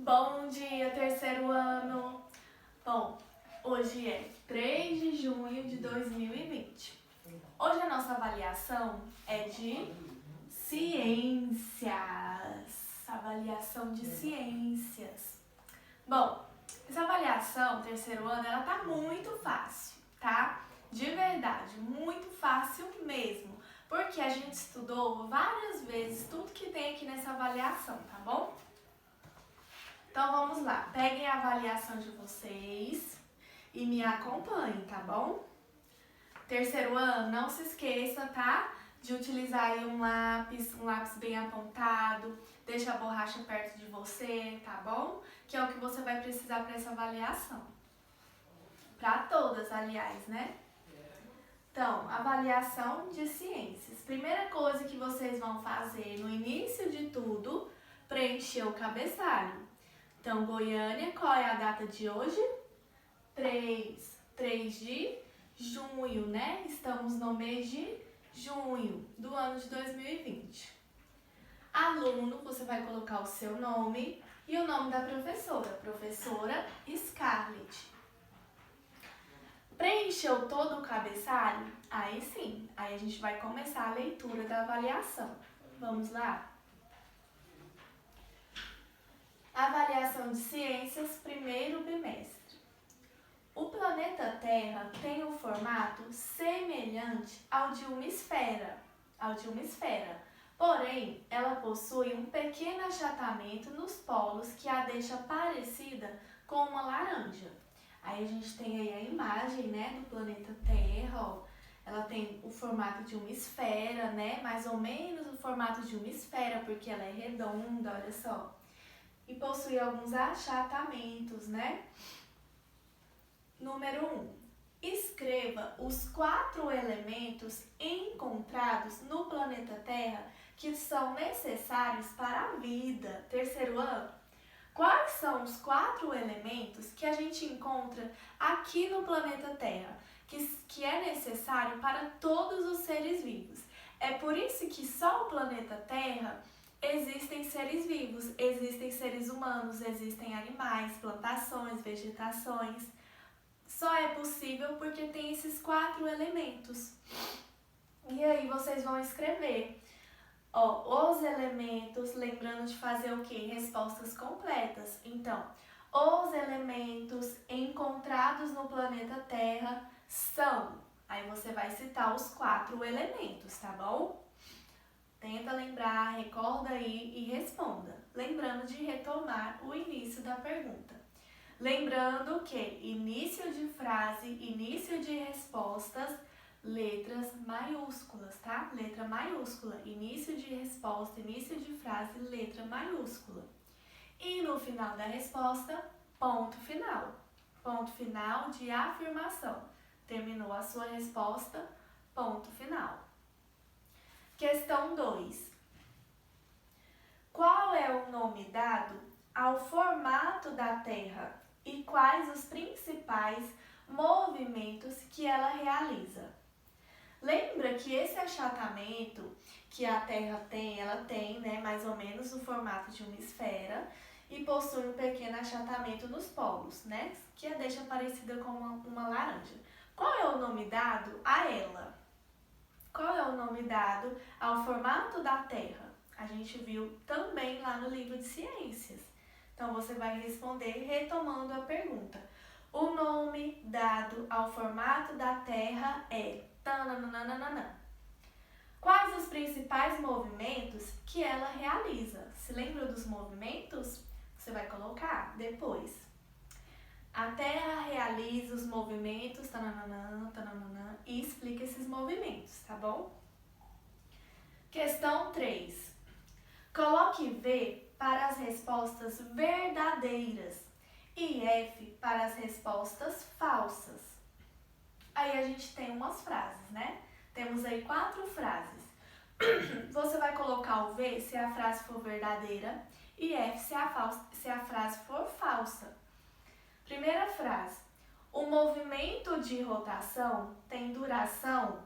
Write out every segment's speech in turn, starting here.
Bom dia, terceiro ano! Bom, hoje é 3 de junho de 2020. Hoje a nossa avaliação é de ciências. Avaliação de ciências. Bom, essa avaliação, terceiro ano, ela tá muito fácil, tá? De verdade, muito fácil mesmo. Porque a gente estudou várias vezes tudo que tem aqui nessa avaliação, tá bom? Então vamos lá, peguem a avaliação de vocês e me acompanhem, tá bom? Terceiro ano, não se esqueça, tá? De utilizar aí um lápis bem apontado, deixa a borracha perto de você, tá bom? Que é o que você vai precisar para essa avaliação. Para todas, aliás, né? Então, avaliação de ciências. Primeira coisa que vocês vão fazer no início de tudo, preencher o cabeçalho. Então, Goiânia, qual é a data de hoje? 3 de junho, né? Estamos no mês de junho do ano de 2020. Aluno, você vai colocar o seu nome e o nome da professora Scarlett. Preencheu todo o cabeçalho? Aí sim, aí a gente vai começar a leitura da avaliação. Vamos lá? Avaliação de ciências, primeiro bimestre. O planeta Terra tem um formato semelhante ao de uma esfera. Porém, ela possui um pequeno achatamento nos polos que a deixa parecida com uma laranja. Aí a gente tem aí a imagem, né, do planeta Terra, ó. Ela tem o formato de uma esfera, né, mais ou menos o formato de uma esfera, porque ela é redonda, olha só. E possui alguns achatamentos, né? Número 1. Escreva os 4 elementos encontrados no planeta Terra que são necessários para a vida. Terceiro ano. Quais são os 4 elementos que a gente encontra aqui no planeta Terra, que é necessário para todos os seres vivos? É por isso que só o planeta Terra existem seres vivos, existem seres humanos, existem animais, plantações, vegetações. Só é possível porque tem esses 4 elementos. E aí vocês vão escrever, ó, os elementos, lembrando de fazer o quê? Respostas completas. Então, os elementos encontrados no planeta Terra são. Aí você vai citar os 4 elementos, tá bom? Tenta lembrar, recorda aí e responda. Lembrando de retomar o início da pergunta. Lembrando que início de frase, início de respostas, letras maiúsculas, tá? Letra maiúscula. Início de resposta, início de frase, letra maiúscula. E no final da resposta, ponto final. Ponto final de afirmação. Terminou a sua resposta, ponto final. Questão 2. Qual é o nome dado ao formato da Terra e quais os principais movimentos que ela realiza? Lembra que esse achatamento que a Terra tem, ela tem, né, mais ou menos o formato de uma esfera e possui um pequeno achatamento nos polos, né, que a deixa parecida com uma laranja. Qual é o nome dado a ela? Qual é o nome dado ao formato da Terra? A gente viu também lá no livro de ciências. Então, você vai responder retomando a pergunta. O nome dado ao formato da Terra é tananana. Quais os principais movimentos que ela realiza? Se lembra dos movimentos? Você vai colocar depois. A Terra realiza os movimentos e explica esses movimentos, tá bom? Questão 3. Coloque V para as respostas verdadeiras e F para as respostas falsas. Aí a gente tem umas frases, né? Temos aí 4 frases. Você vai colocar o V se a frase for verdadeira e F se a frase for falsa. Primeira frase. O movimento de rotação tem duração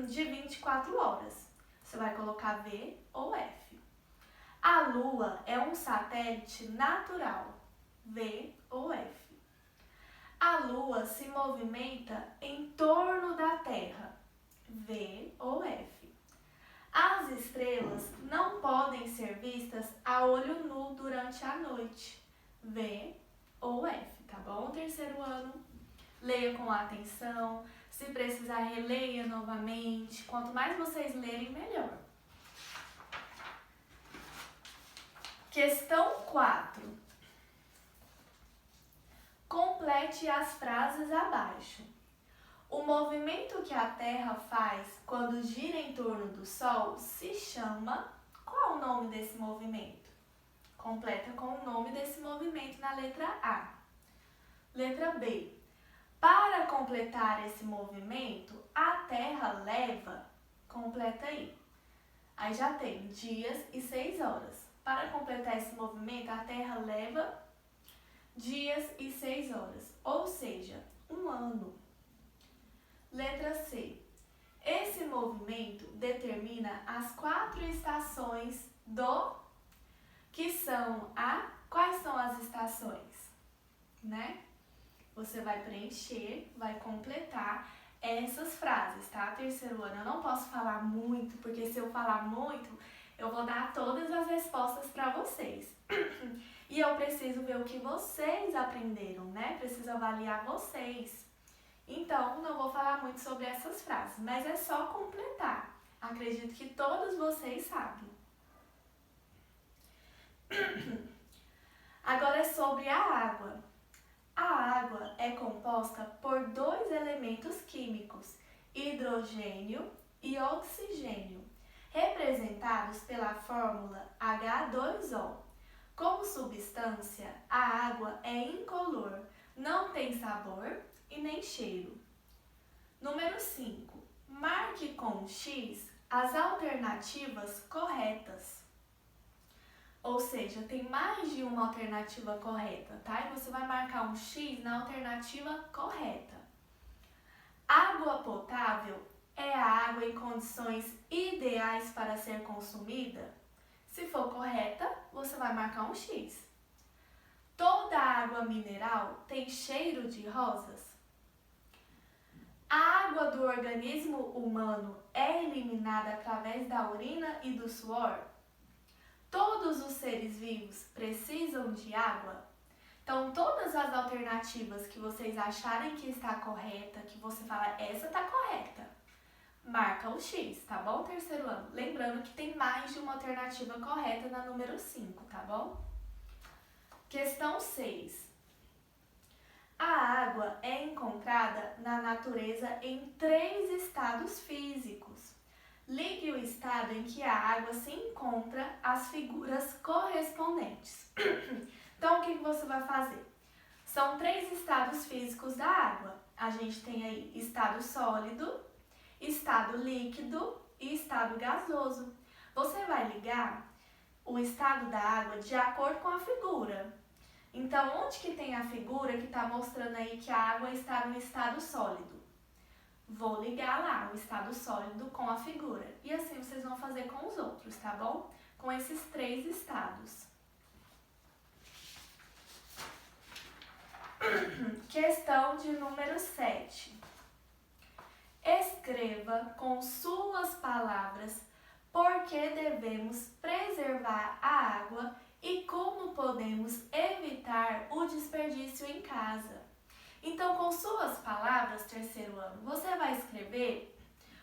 de 24 horas. Você vai colocar V ou F. A Lua é um satélite natural. V ou F. A Lua se movimenta em torno da Terra, V ou F. As estrelas não podem ser vistas a olho nu durante a noite, V ou F, tá bom? Terceiro ano, leia com atenção, se precisar releia novamente, quanto mais vocês lerem, melhor. Questão 4. Complete as frases abaixo. O movimento que a Terra faz quando gira em torno do Sol se chama... Qual é o nome desse movimento? Completa com o nome desse movimento na letra A. Letra B. Para completar esse movimento, a Terra leva... Completa aí. Aí já tem dias e 6 horas. Para completar esse movimento, a Terra leva dias e 6 horas, ou seja, 1 ano. Letra C. Esse movimento determina as 4 estações do... que são a... Quais são as estações? Né? Você vai preencher, vai completar essas frases, tá? Terceiro ano, eu não posso falar muito, porque se eu falar muito, eu vou dar todas as respostas para vocês. E eu preciso ver o que vocês aprenderam, né? Preciso avaliar vocês. Então, não vou falar muito sobre essas frases, mas é só completar. Acredito que todos vocês sabem. Agora é sobre a água. A água é composta por 2 elementos químicos, hidrogênio e oxigênio, representados pela fórmula H2O. Como substância, a água é incolor, não tem sabor e nem cheiro. Número 5. Marque com X as alternativas corretas. Ou seja, tem mais de uma alternativa correta, tá? E você vai marcar um X na alternativa correta. Água potável é a água em condições ideais para ser consumida? Se for correta, você vai marcar um X. Toda água mineral tem cheiro de rosas? A água do organismo humano é eliminada através da urina e do suor? Todos os seres vivos precisam de água? Então, todas as alternativas que vocês acharem que está correta, que você fala, essa está correta, marca o X, tá bom, terceiro ano? Lembrando que tem mais de uma alternativa correta na número 5, tá bom? Questão 6. A água é encontrada na natureza em 3 estados físicos. Ligue o estado em que a água se encontra às figuras correspondentes. Então, o que você vai fazer? São 3 estados físicos da água. A gente tem aí estado sólido, estado líquido e estado gasoso. Você vai ligar o estado da água de acordo com a figura. Então, onde que tem a figura que está mostrando aí que a água está no estado sólido? Vou ligar lá o estado sólido com a figura. E assim vocês vão fazer com os outros, tá bom? Com esses 3 estados. Questão de número 7. Escreva com suas palavras por que devemos preservar a água e como podemos evitar o desperdício em casa. Então, com suas palavras, terceiro ano, você vai escrever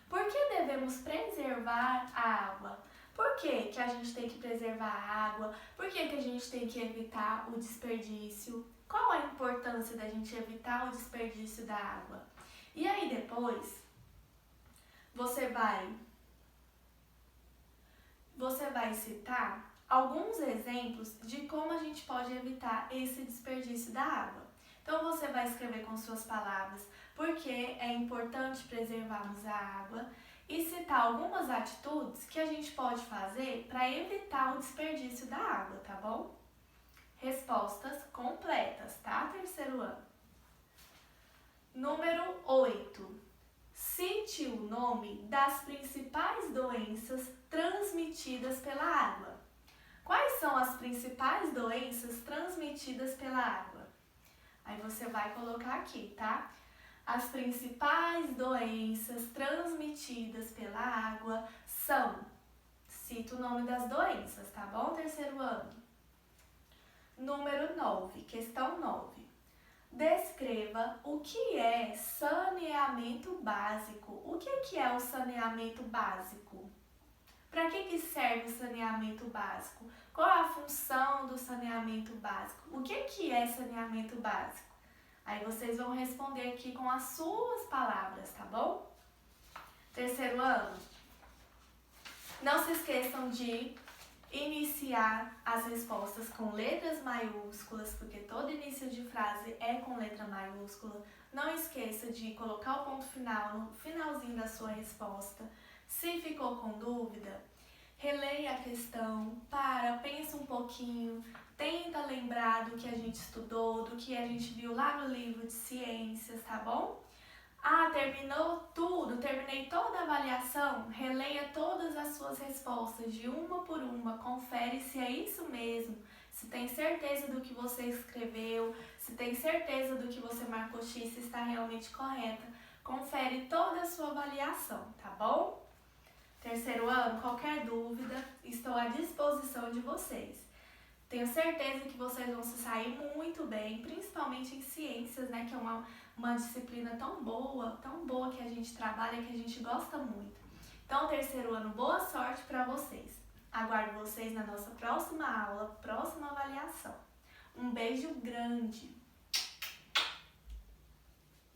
por que devemos preservar a água. Por que a gente tem que preservar a água? Por que a gente tem que evitar o desperdício? Qual a importância da gente evitar o desperdício da água? E aí depois, você vai citar alguns exemplos de como a gente pode evitar esse desperdício da água. Então, você vai escrever com suas palavras por que é importante preservarmos a água e citar algumas atitudes que a gente pode fazer para evitar o desperdício da água, tá bom? Respostas completas, tá? Terceiro ano. Número 8. Cite o nome das principais doenças transmitidas pela água. Quais são as principais doenças transmitidas pela água? Aí você vai colocar aqui, tá? As principais doenças transmitidas pela água são... Cita o nome das doenças, tá bom, terceiro ano? Número 9, questão 9. Descreva o que é saneamento básico. O que é o saneamento básico? Para que serve o saneamento básico? Qual é a função do saneamento básico? O que é saneamento básico? Aí vocês vão responder aqui com as suas palavras, tá bom? Terceiro ano, não se esqueçam de iniciar as respostas com letras maiúsculas, porque todo início de frase é com letra maiúscula. Não esqueça de colocar o ponto final no finalzinho da sua resposta. Se ficou com dúvida, releia a questão, pensa um pouquinho, tenta lembrar do que a gente estudou, do que a gente viu lá no livro de ciências, tá bom? Terminou tudo, terminei toda a avaliação, releia todas as suas respostas de uma por uma, confere se é isso mesmo, se tem certeza do que você escreveu, se tem certeza do que você marcou X, se está realmente correta. Confere toda a sua avaliação, tá bom? Terceiro ano, qualquer dúvida, estou à disposição de vocês. Tenho certeza que vocês vão se sair muito bem, principalmente em ciências, né, que é uma disciplina tão boa que a gente trabalha, que a gente gosta muito. Então, terceiro ano, boa sorte para vocês. Aguardo vocês na nossa próxima aula, próxima avaliação. Um beijo grande!